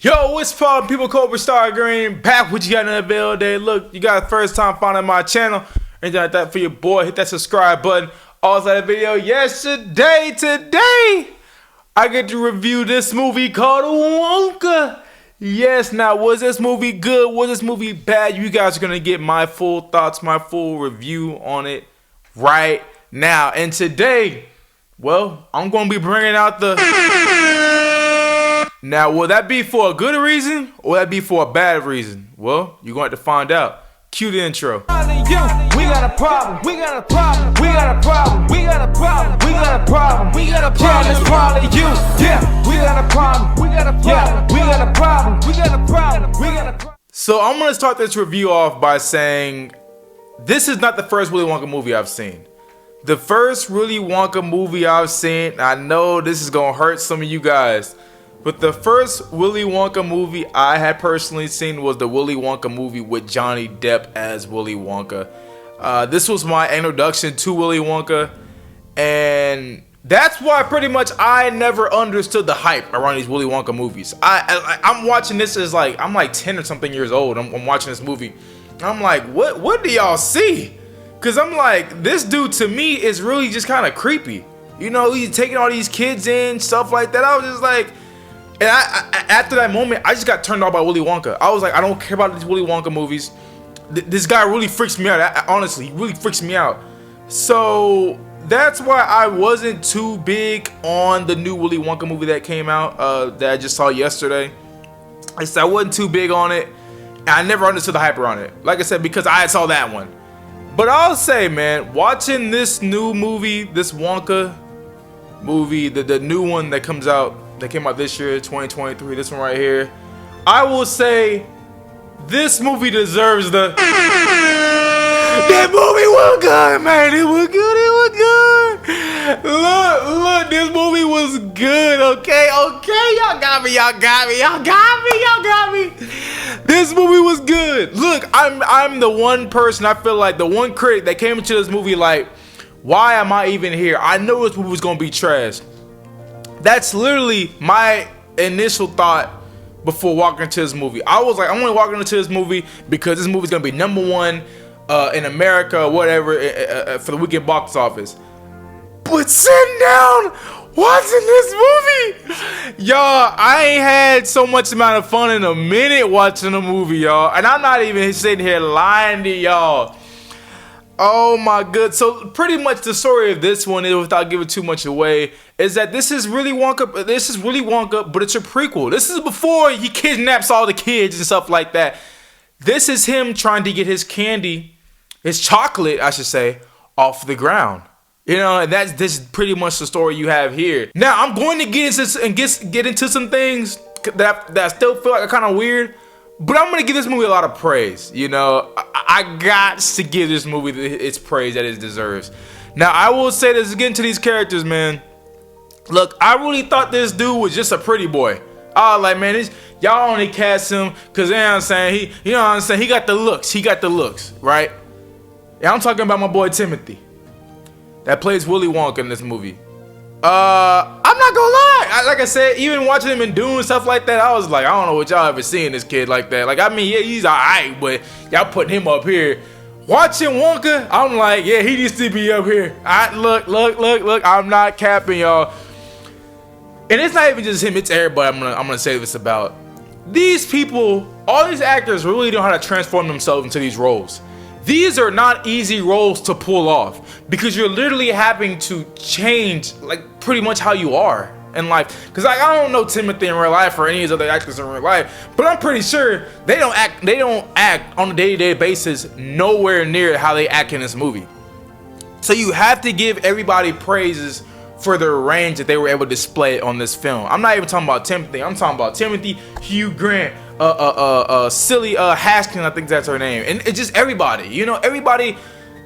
Yo, what's poppin', people? Cobra Star Green back with you got another video day. Look, you got the first time finding my channel, anything like that for your boy, hit that subscribe button. Also, that video yesterday, today, I get to review this movie called Wonka. Yes, now, was this movie good? Was this movie bad? You guys are gonna get my full thoughts, my full review on it right now. And today, well, I'm gonna be bringing out the... Now, will that be for a good reason or will that be for a bad reason? Well, you're going to have to find out. Cue the intro. We got a problem, we got a problem, we got a problem, we got a problem, we got a problem, we got a problem, yeah, it's probably you, yeah, we got a problem, we got a problem, yeah, we got a problem, we got a problem, we got a problem. So I'm going to start this review off by saying this is not the first Willy Wonka movie I've seen. The first Willy Wonka movie I've seen, I know this is going to hurt some of you guys, but the first Willy Wonka movie I had personally seen was the Willy Wonka movie with Johnny Depp as Willy Wonka. This was my introduction to Willy Wonka, and that's why pretty much I never understood the hype around these Willy Wonka movies. I'm watching this as I'm like 10 or something years old. I'm watching this movie. I'm like, what do y'all see? Cause I'm like, this dude to me is really just kind of creepy. You know, he's taking all these kids in, stuff like that. I was just like. And after that moment, I just got turned off by Willy Wonka. I was like, I don't care about these Willy Wonka movies. This guy really freaks me out. Honestly, he really freaks me out. So that's why I wasn't too big on the new Willy Wonka movie that came out that I just saw yesterday. I wasn't too big on it. And I never understood the hype around it. Like I said, because I saw that one. But I'll say, man, watching this new movie, this Wonka movie, the new one that comes out, that came out this year, 2023, this one right here, I will say this movie deserves the... That movie was good, man. It was good, it was good. Look, this movie was good, okay? Y'all got me. This movie was good. Look, I'm the one person, I feel like the one critic that came into this movie like, why am I even here? I know this movie was gonna be trash. That's literally my initial thought before walking into this movie. I was like, I'm only walking into this movie because this movie is gonna be #1 in America or whatever for the weekend box office. But sitting down watching this movie, y'all, I ain't had so much amount of fun in a minute watching a movie, y'all. And I'm not even sitting here lying to y'all. Oh my god. So pretty much the story of this one is, without giving too much away, is that this is Willy Wonka. This is Willy Wonka, but it's a prequel. This is before he kidnaps all the kids and stuff like that. This is him trying to get his candy, his chocolate, I should say, off the ground. You know, and this is pretty much the story you have here. Now I'm going to get into some things that I still feel like are kind of weird. But I'm gonna give this movie a lot of praise. You know, I got to give this movie its praise that it deserves. Now, I will say this again to these characters, man. Look, I really thought this dude was just a pretty boy. I was like, man, y'all only cast him because, you know what I'm saying, he got the looks, right? Yeah, I'm talking about my boy Timothy that plays Willy Wonka in this movie. I'm not gonna lie. Like I said, even watching him and doing stuff like that, I was like, I don't know what y'all ever seen this kid like that. Like, I mean, yeah, he's alright, but y'all putting him up here. Watching Wonka, I'm like, yeah, he needs to be up here. Look, I'm not capping, y'all. And it's not even just him, it's everybody I'm gonna say this about. These people, all these actors really know how to transform themselves into these roles. These are not easy roles to pull off because you're literally having to change like pretty much how you are in life. Because like, I don't know Timothy in real life or any of these other actors in real life, but I'm pretty sure they don't act on a day-to-day basis nowhere near how they act in this movie. So you have to give everybody praises for the range that they were able to display on this film. I'm not even talking about Timothy. I'm talking about Timothy, Hugh Grant, Silly Haskins, I think that's her name, and it's just everybody. You know, everybody.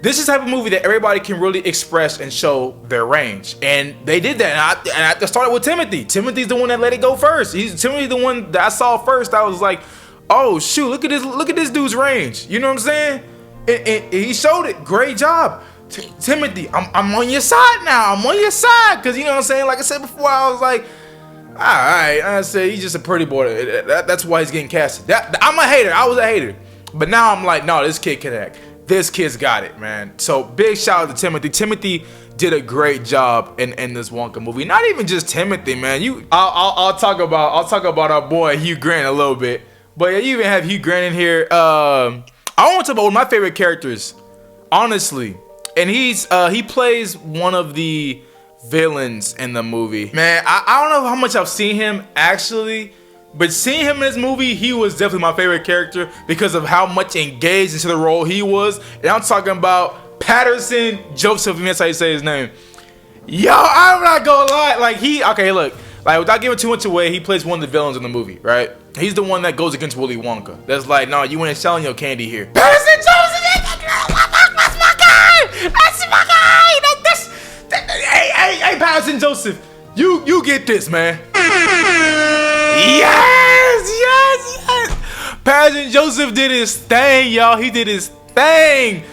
This is the type of movie that everybody can really express and show their range, and they did that. And I started with Timothy. Timothy's the one that let it go first. Timothy's the one that I saw first. I was like, oh shoot, look at this dude's range. You know what I'm saying? And he showed it. Great job. Timothy, I'm on your side now. I'm on your side. Because, you know what I'm saying? Like I said before, I was like, Alright, I said he's just a pretty boy. That's why he's getting casted. I'm a hater. I was a hater. But now I'm like, no, this kid can act. This kid's got it, man. So big shout out to Timothy. Timothy did a great job in this Wonka movie. Not even just Timothy, man. I'll talk about our boy Hugh Grant a little bit. But yeah, you even have Hugh Grant in here. I want to talk about one of my favorite characters, honestly. And he plays one of the villains in the movie. Man, I don't know how much I've seen him actually, but seeing him in this movie, he was definitely my favorite character because of how much engaged into the role he was. And I'm talking about Patterson Joseph, if that's how you say his name. Yo, I'm not gonna lie. Okay, look. Like, without giving too much away, he plays one of the villains in the movie, right? He's the one that goes against Willy Wonka. That's like, no, you ain't selling your candy here. Patterson Joseph! That's my guy! That's my guy! Hey, Patterson Joseph, you get this, man. Yes. Patterson Joseph did his thing, y'all. He did his thing.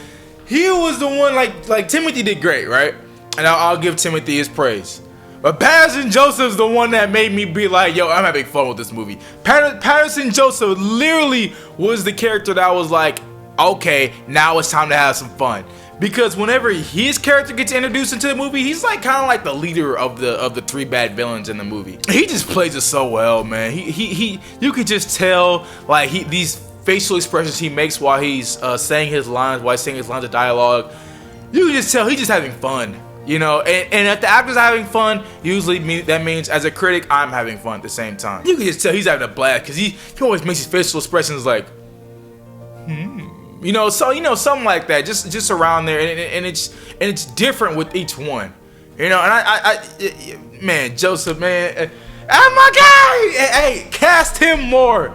He was the one, like Timothy did great, right? And I'll give Timothy his praise. But Patterson Joseph's the one that made me be like, yo, I'm having fun with this movie. Patterson Joseph literally was the character that was like, okay, now it's time to have some fun. Because whenever his character gets introduced into the movie, he's like kind of like the leader of the three bad villains in the movie. He just plays it so well, man. You could just tell like these facial expressions he makes while he's saying his lines, of dialogue. You can just tell he's just having fun, you know. And if the actor's having fun, usually that means as a critic, I'm having fun at the same time. You can just tell he's having a blast because he always makes his facial expressions like, you know, so something like that, just around there, and it's different with each one, you know. And I man, Joseph, man, oh my God, hey, cast him more,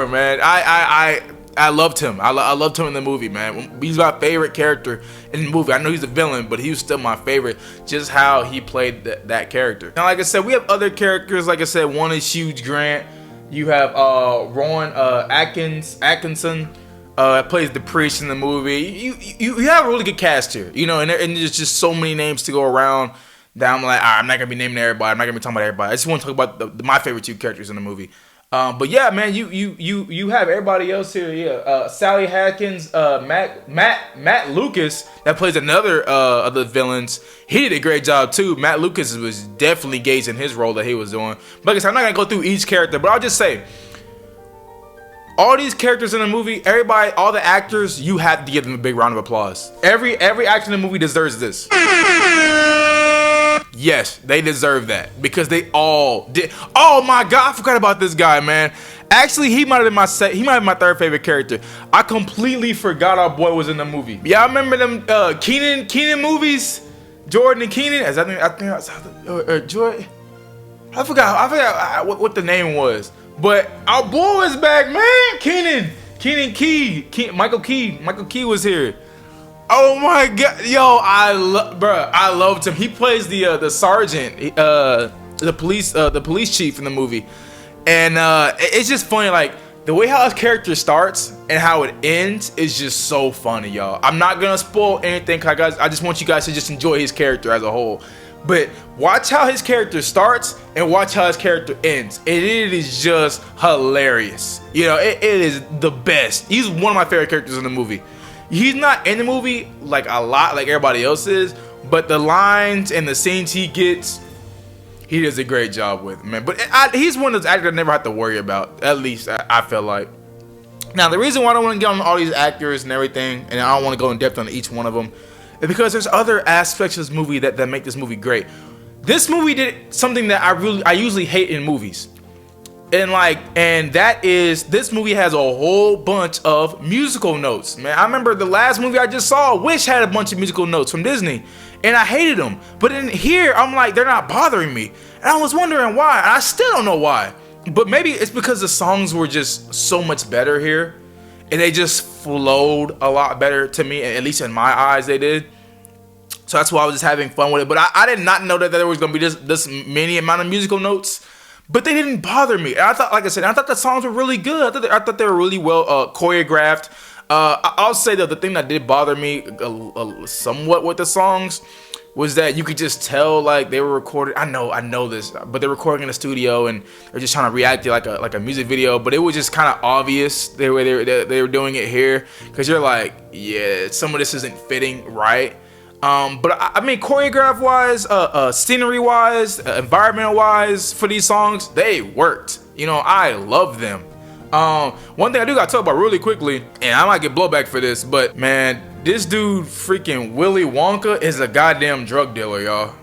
man. I loved him. I loved him in the movie, man. He's my favorite character in the movie. I know he's a villain, but he was still my favorite. Just how he played that character. Now, like I said, we have other characters. Like I said, one is Hugh Grant. You have Rowan Atkinson. Plays the priest in the movie. You have a really good cast here, you know, and there's just so many names to go around that I'm like, I'm not gonna be naming everybody. I'm not gonna be talking about everybody. I just want to talk about my favorite two characters in the movie. But yeah, man, you have everybody else here. Yeah, Sally Hatkins, Matt Lucas that plays another of the villains. He did a great job too. Matt Lucas was definitely engaged in his role that he was doing. But like I said, I'm not gonna go through each character, but I'll just say, all these characters in the movie, everybody, all the actors, you have to give them a big round of applause. Every actor in the movie deserves this. Yes, they deserve that because they all did. Oh my God, I forgot about this guy, man. Actually, he might have been my third favorite character. I completely forgot our boy was in the movie. Y'all remember them Keenan movies? Jordan and Keenan? I think Jordan. I forgot what the name was. But our boy is back, man. Keenan Key, Michael Key was here. Oh my God, yo, I loved him. He plays the sergeant, the police chief in the movie, and it's just funny, like the way how his character starts and how it ends is just so funny, y'all. I'm not gonna spoil anything, cause I just want you guys to just enjoy his character as a whole. But watch how his character starts and watch how his character ends. And it is just hilarious. You know, it is the best. He's one of my favorite characters in the movie. He's not in the movie like a lot like everybody else is, but the lines and the scenes he gets, he does a great job with, man. But he's one of those actors I never have to worry about. At least I feel like. Now, the reason why I don't want to get on all these actors and everything, and I don't want to go in depth on each one of them, is because there's other aspects of this movie that make this movie great. This movie did something that I usually hate in movies. And that is, this movie has a whole bunch of musical notes, man. I remember the last movie I just saw, Wish, had a bunch of musical notes from Disney, and I hated them. But in here, I'm like, they're not bothering me. And I was wondering why, and I still don't know why. But maybe it's because the songs were just so much better here, and they just flowed a lot better to me, at least in my eyes they did. So that's why I was just having fun with it. But I did not know that there was going to be this many amount of musical notes. But they didn't bother me. And I thought, like I said, I thought the songs were really good. I thought they were really well choreographed. I'll say that the thing that did bother me somewhat with the songs was that you could just tell like they were recording. I know this, but they're recording in the studio and they're just trying to react to like a music video. But it was just kind of obvious they were doing it here, because you're like, yeah, some of this isn't fitting right. But I mean, choreograph wise, scenery wise, environmental wise, for these songs, they worked. You know, I love them. One thing I do gotta talk about really quickly, and I might get blowback for this, but man, this dude freaking Willy Wonka is a goddamn drug dealer, y'all.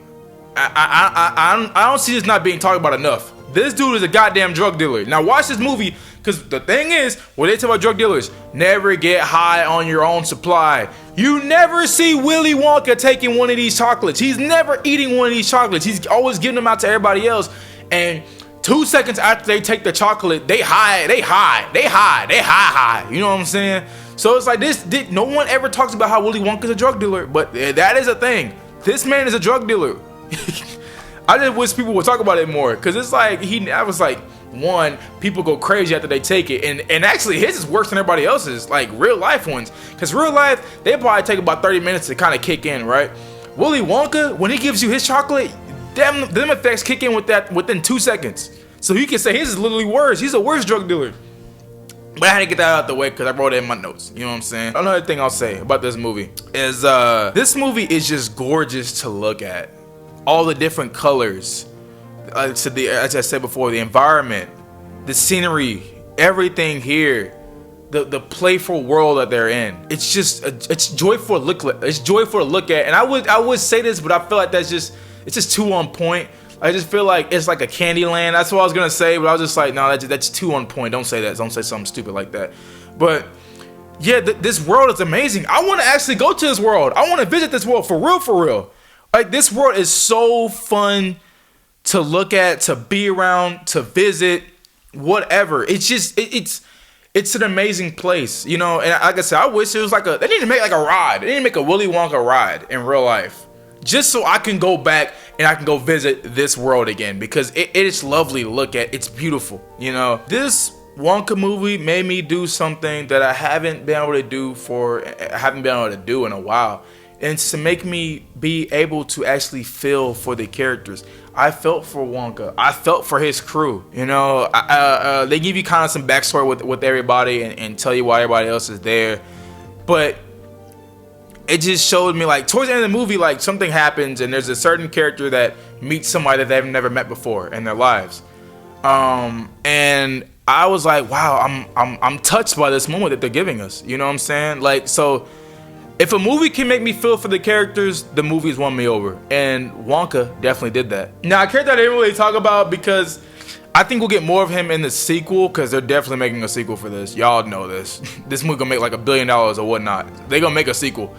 I don't see this not being talked about enough. This dude is a goddamn drug dealer. Now watch this movie, because the thing is, when they talk about drug dealers, never get high on your own supply. You never see Willy Wonka taking one of these chocolates. He's never eating one of these chocolates. He's always giving them out to everybody else. And 2 seconds after they take the chocolate, they high. You know what I'm saying? So it's like this. No one ever talks about how Willy Wonka's a drug dealer, but that is a thing. This man is a drug dealer. I just wish people would talk about it more, because it's like I was like, one, people go crazy after they take it, and actually his is worse than everybody else's, like real life ones, because real life they probably take about 30 minutes to kind of kick in, right? Willy Wonka, when he gives you his chocolate, them effects kick in within 2 seconds. So you can say his is literally worse. He's a worse drug dealer. But I had to get that out the way because I wrote it in my notes. You know what I'm saying? Another thing I'll say about this movie is this movie is just gorgeous to look at. All the different colors, as I said before, the environment, the scenery, everything here, the playful world that they're in. It's just it's joyful to look. It's joyful to look at. And I would say this, but I feel like it's just too on point. I just feel like it's like a candy land. That's what I was gonna say, but I was just like, no, that's too on point. Don't say that. Don't say something stupid like that. But yeah, this world is amazing. I want to actually go to this world. I want to visit this world for real. Like, this world is so fun to look at, to be around, to visit, whatever. It's just it's an amazing place, you know. And like I said, I wish it was like they need to make like a ride. They need to make a Willy Wonka ride in real life, just so I can go back and I can go visit this world again, because it is lovely to look at. It's beautiful, you know. This Wonka movie made me do something that I haven't been able to do in a while. And it's to make me be able to actually feel for the characters. I felt for Wonka. I felt for his crew. You know, they give you kind of some backstory with everybody and tell you why everybody else is there. But it just showed me, like, towards the end of the movie, like, something happens and there's a certain character that meets somebody that they've never met before in their lives. And I was like, wow, I'm touched by this moment that they're giving us. You know what I'm saying? Like, so if a movie can make me feel for the characters, the movie's won me over. And Wonka definitely did that. Now, a character I didn't really talk about, because I think we'll get more of him in the sequel, because they're definitely making a sequel for this. Y'all know this. This movie gonna make like $1 billion or whatnot. They gonna make a sequel.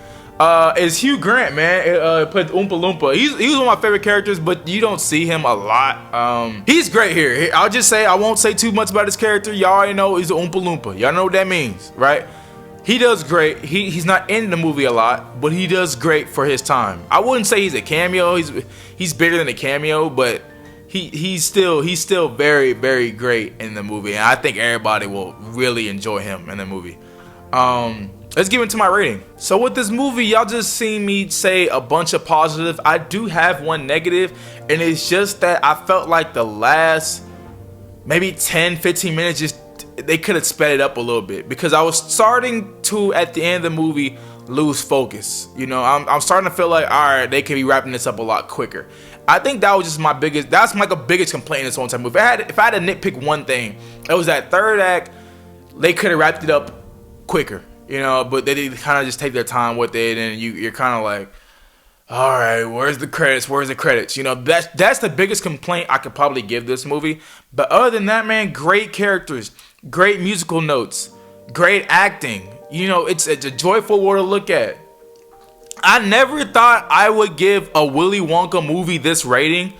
Is Hugh Grant, man. Played Oompa Loompa. He was one of my favorite characters, but you don't see him a lot. He's great here. I'll just say, I won't say too much about his character. Y'all already know he's an Oompa Loompa. Y'all know what that means, right? He does great. He's not in the movie a lot, but he does great for his time. I wouldn't say he's a cameo. He's bigger than a cameo, but he's still very, very great in the movie, and I think everybody will really enjoy him in the movie. Let's get into my rating. So with this movie, y'all just seen me say a bunch of positive. I do have one negative, and it's just that I felt like the last maybe 10-15 minutes they could have sped it up a little bit, because I was starting to, at the end of the movie, lose focus. You know, I'm starting to feel like, all right, they could be wrapping this up a lot quicker. I think that was just that's my biggest complaint in this whole entire movie. If I had to nitpick one thing, it was that third act. They could have wrapped it up quicker, you know, but they did kind of just take their time with it, and you're kind of like, all right, where's the credits? You know, that's the biggest complaint I could probably give this movie. But other than that, man, great characters, great musical notes, great acting. You know, it's a joyful world to look at. I never thought I would give a Willy Wonka movie this rating,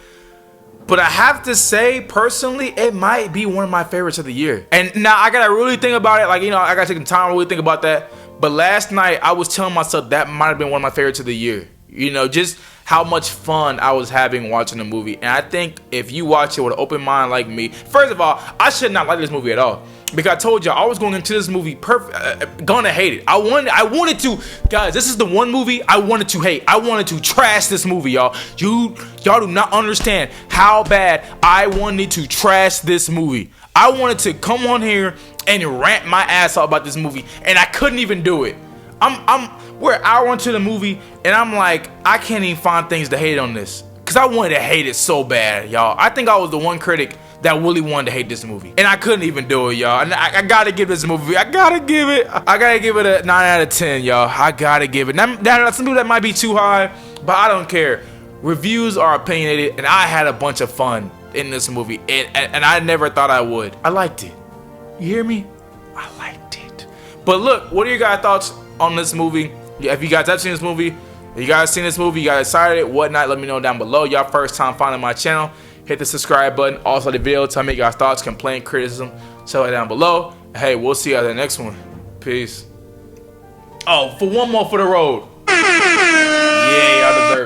but I have to say, personally, it might be one of my favorites of the year. And now I gotta really think about it. Like, you know, I gotta take some time to really think about that. But last night, I was telling myself that might have been one of my favorites of the year. You know, just how much fun I was having watching the movie. And I think if you watch it with an open mind like me, first of all, I should not like this movie at all. Because I told y'all I was going into this movie gonna hate it. I wanted to, guys. This is the one movie I wanted to hate. I wanted to trash this movie, y'all. Y'all do not understand how bad I wanted to trash this movie. I wanted to come on here and rant my ass off about this movie, and I couldn't even do it. We're an hour into the movie, and I'm like, I can't even find things to hate on this, cause I wanted to hate it so bad, y'all. I think I was the one critic that really wanted to hate this movie, and I couldn't even do it, y'all. And I gotta give this movie, I gotta give it a 9 out of 10, y'all. I gotta give it. Now, some people that might be too high, but I don't care. Reviews are opinionated, and I had a bunch of fun in this movie, and I never thought I would. I liked it. You hear me? I liked it. But look, what are your guys' thoughts on this movie? If you guys have seen this movie, if you guys seen this movie, you guys excited, whatnot, let me know down below. Y'all first time finding my channel, hit the subscribe button. Also the video, tell me your guys' thoughts, complaint, criticism, tell it down below. Hey, we'll see you at the next one. Peace. Oh, for one more for the road.